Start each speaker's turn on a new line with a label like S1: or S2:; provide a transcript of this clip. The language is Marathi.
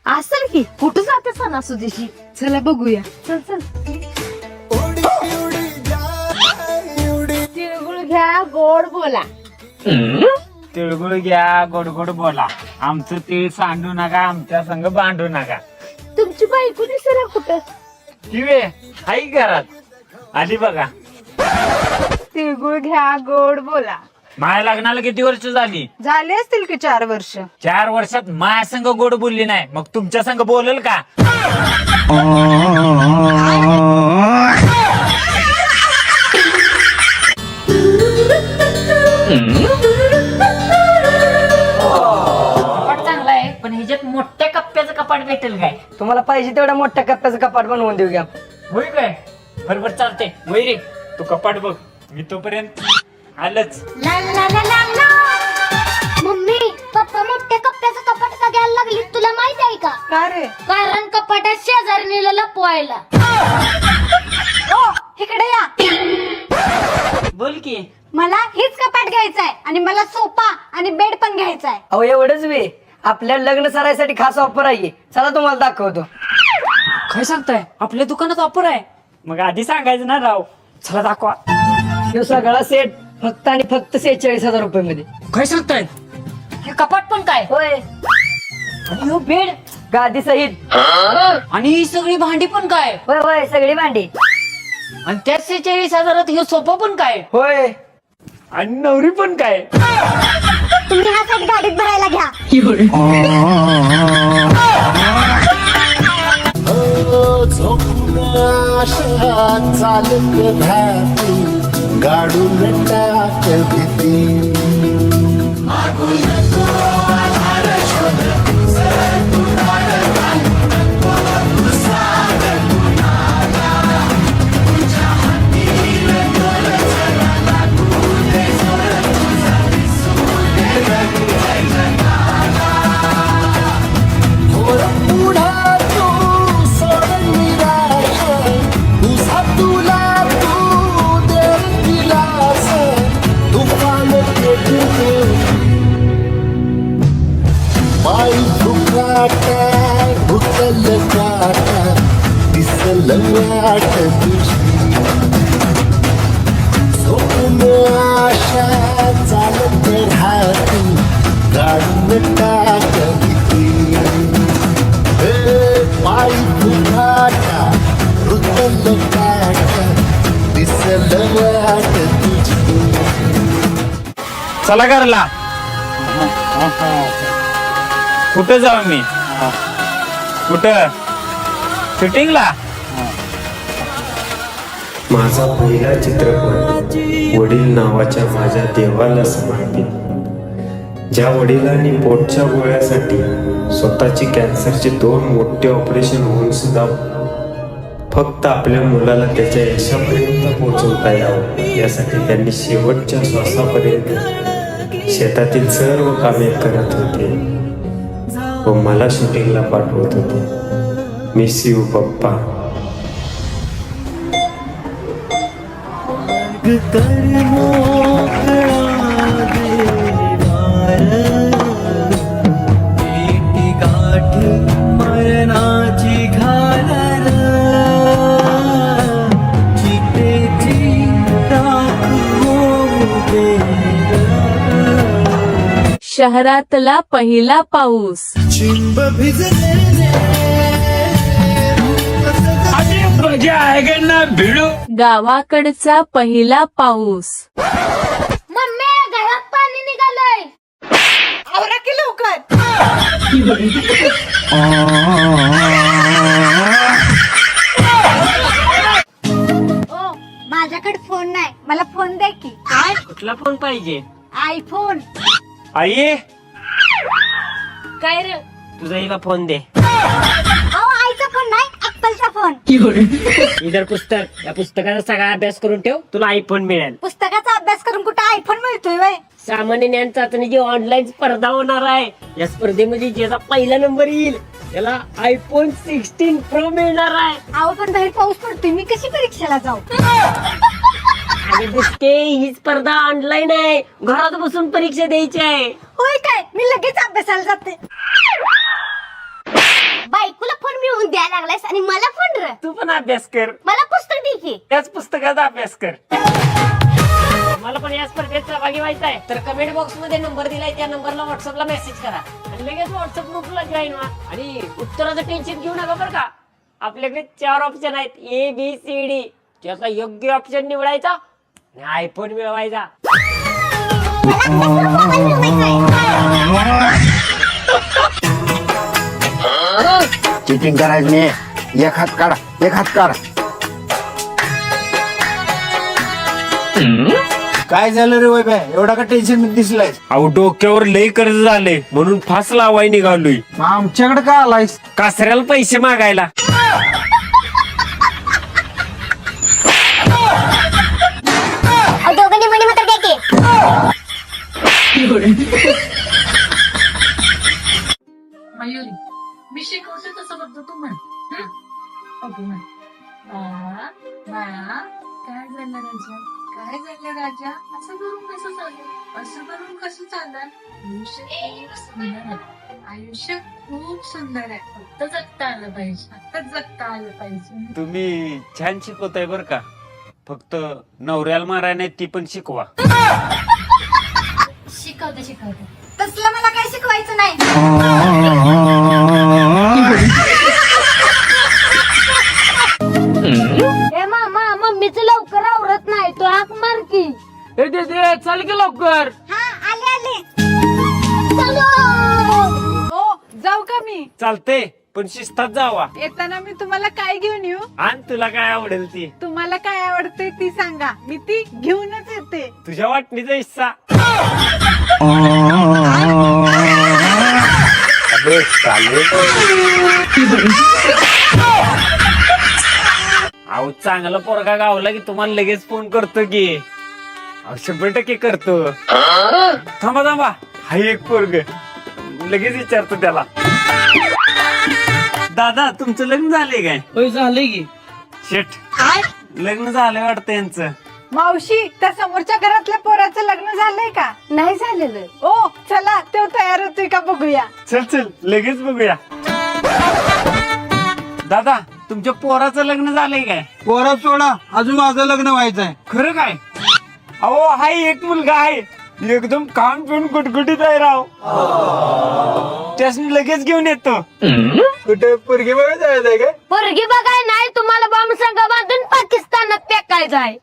S1: असेल की कुठं जाते सणासुदीशी. चला बघूया. चल चल. तिळगुळ घ्या गोड बोला.
S2: तिळगुळ घ्या गोड गोड बोला. आमचं तीळ सांडू नका, आमच्या संग बांधू नका.
S1: तुमची बायको दिसरा कुठं.
S2: किवे हाय घरात आली बघा.
S1: तिळगुळ घ्या गोड बोला.
S2: माया लग्नाला किती वर्ष झाली.
S1: झाले असतील की 4 वर्ष.
S2: 4 वर्षात माया संग गोड बोलली नाही, मग तुमच्या संग बोलल का.
S3: कपाट चांगला आहे, पण ह्याच्यात मोठ्या कप्प्याचं कपाट भेटेल काय.
S4: तुम्हाला पाहिजे तेवढ्या मोठ्या कप्प्याचं कपाट बनवून देऊ घ्या.
S2: होय काय बरोबर चालते. वैरे तू कपाट बघ, मी तोपर्यंत आलंच.
S5: मम्मी पप्पा मोठ्या कप्प्याचं कपाट का घ्यायला लागली तुला माहित आहे का.
S1: का रे.
S5: कारण कपाटात शेजारणीला लपवायला.
S1: इकडे या.
S3: बोल की.
S5: मला हेच कपाट घ्यायचंय आणि मला सोफा आणि बेड पण घ्यायचाय.
S4: अहो एवढंच वे आपल्या लग्न सरायसाठी खास ऑफर आहे. चला तुम्हाला दाखवतो.
S3: काय सांगताय, आपल्या दुकानात ऑफर आहे.
S2: मग आधी सांगायचं ना राव.
S3: चला दाखवा.
S4: हे सगळा सेट फक्त आणि फक्त 46,000 रुपये मध्ये.
S3: काय सांगताय, हे कपाट पण काय.
S4: होय,
S3: आणि हो बेड
S4: गादी सहित.
S3: आणि ही सगळी भांडी पण काय.
S4: होय होय, सगळी भांडी.
S3: आणि त्याच 46,000 हे सोफा पण काय.
S4: होय,
S2: आणि नवरी पण काय.
S5: तुम्ही हा सेट गाडीत भरायला घ्या.
S6: चालत राहती गाडून टाक भीती. चालत राहती गाडून टाक भीती. पायी फुटाटा रुतल काटा दिसल वाट तुझी.
S2: चला घरला. कुठं जाऊ मी. कुठं शूटिंगला.
S7: माझा पहिला चित्रपट वडील नावाच्या माझ्या देवाला समर्पित. ज्या वडिलांनी पोटच्या गोळ्यासाठी स्वतःची कॅन्सरचे 2 मोठे ऑपरेशन होऊन सुद्धा फक्त आपल्या मुलाला त्याच्या यशापर्यंत पोहोचवता यावं यासाठी त्यांनी शेवटच्या श्वासापर्यंत शेतातील सर्व कामे करत होते व मला शूटिंगला पाठवत होते. मिस यू पप्पा.
S1: शहरातला पहिला पाऊस.
S6: चिंब भिजले
S2: भिडू.
S1: गावाकडचा पहिला पाऊस.
S5: मम्मी घरात पाणी निघालंय.
S1: आवरा की लवकर.
S5: ओ माझ्याकडे फोन नाही, मला फोन दे की.
S3: काय कुठला फोन पाहिजे.
S5: आयफोन.
S2: आई
S1: काय रे.
S3: तुझा हिला फोन दे.
S5: अहो आईचा फोन नाही, ऍपलचा फोन.
S3: इधर पुस्तक, या पुस्तकाचा सगळा अभ्यास करून ठेव, तुला आयफोन मिळेल.
S5: पुस्तकाचा अभ्यास करून कुठे आयफोन मिळतोय वय.
S3: सामान्य ज्ञान चाचणीची ऑनलाईन स्पर्धा होणार आहे. या स्पर्धेमध्ये ज्याचा पहिला नंबर येईल त्याला आयफोन 16 प्रो मिळणार आहे.
S5: अहो पण बाहेर पाऊस पडतोय, मी कशी परीक्षेला जाऊ.
S3: आणि दुसरे ही स्पर्धा ऑनलाईन आहे, घरात बसून परीक्षा द्यायची आहे.
S5: होय काय, मी लगेच अभ्यासाला जाते. मिळवून द्यायला लागलायस आणि मला फोन र
S3: तू पण अभ्यास कर,
S5: मला पुस्तक दे की.
S3: त्याच पुस्तकाचा अभ्यास कर. मला पण या स्पर्धेत सहभागी व्हायचं आहे तर कमेंट बॉक्स मध्ये नंबर दिलाय, त्या नंबरला व्हॉट्सअपला मेसेज करा आणि लगेच व्हॉट्सअप ग्रुपला जॉईन व्हा. आणि उत्तराचं टेन्शन घेऊ नका बरं का. आपल्याकडे 4 ऑप्शन आहेत, ABCD. त्याचा योग्य ऑप्शन निवडायचा आणि आयफोन मिळवायचा.
S8: चिटिंग करायचं नाही. एक हात काढ, एक हात काढ. काय झालं रे वैभ्या, एवढा का टेन्शन मध्ये दिसलाय?
S7: अहो डोक्यावर लय कर्ज झाले म्हणून फास लावाय निघालोय.
S8: मग आमच्याकडे का आलायस?
S7: कासऱ्याला पैसे मागायला.
S5: दोघांनी म्हणे मात्र द्या की.
S1: मयुरी मी शिकवते तसं फक्त तू म्हण. ओके म्हण. बाळा काय झालं राजा, काय झालं राजा, असं करून कसं चालेल, असं करून कसं चालणार. आयुष्य खूप सुंदर आहे, आयुष्य खूप सुंदर आहे, फक्त जगता आलं पाहिजे, फक्त जगता आलं पाहिजे.
S7: तुम्ही छान शिकवताय बर का. फक्त नवऱ्याला माराय नाही ती पण शिकवा.
S5: शिकवते तसलं मला काय शिकवायचं नाही.
S1: ए मामा मम्मीचं लवकर आवरत नाही, तो हाक मार की.
S3: दे चल की लवकर.
S5: हा आले
S9: हो जाऊ का मी?
S7: चालते पण शिस्तात जावा.
S9: येताना मी तुम्हाला काय घेऊन येऊ?
S7: आणि तुला काय आवडेल ती.
S9: तुम्हाला काय आवडते ती सांगा, मी ती घेऊनच येते.
S7: तुझ्या वाटणीचा हिस्सा. अहो चांगला पोरगा गावला की तुम्हाला लगेच फोन करतो की. अहो 100% करतो. थांबा हा एक पोरग लगेच विचारतो त्याला. दादा तुमचं लग्न झालंय काय?
S3: होय झालंय की.
S7: शेट लग्न झालंय वाटतं यांचं.
S9: मावशी त्या समोरच्या घरातल्या पोराचं लग्न झालंय का?
S1: नाही झालेलं.
S9: ओ चला तो तयार होतोय का बघूया.
S7: चल लगेच बघूया. दादा तुमच्या पोराचं लग्न झालंय काय?
S8: पोरा सोडा, अजून माझं लग्न व्हायचंय.
S7: खरं काय? अहो हाय एक मुलगा आहे, एकदम काम पिऊन गुटगुटीत आहे राव. त्यासनी लगेच घेऊन येतो.
S8: कुठे पोरगी बघा जायचंय काय?
S1: पोरगी बघाय नाही, तुम्हाला बॉम्ब संघ बांधून पाकिस्तानात फेकायचं आहे.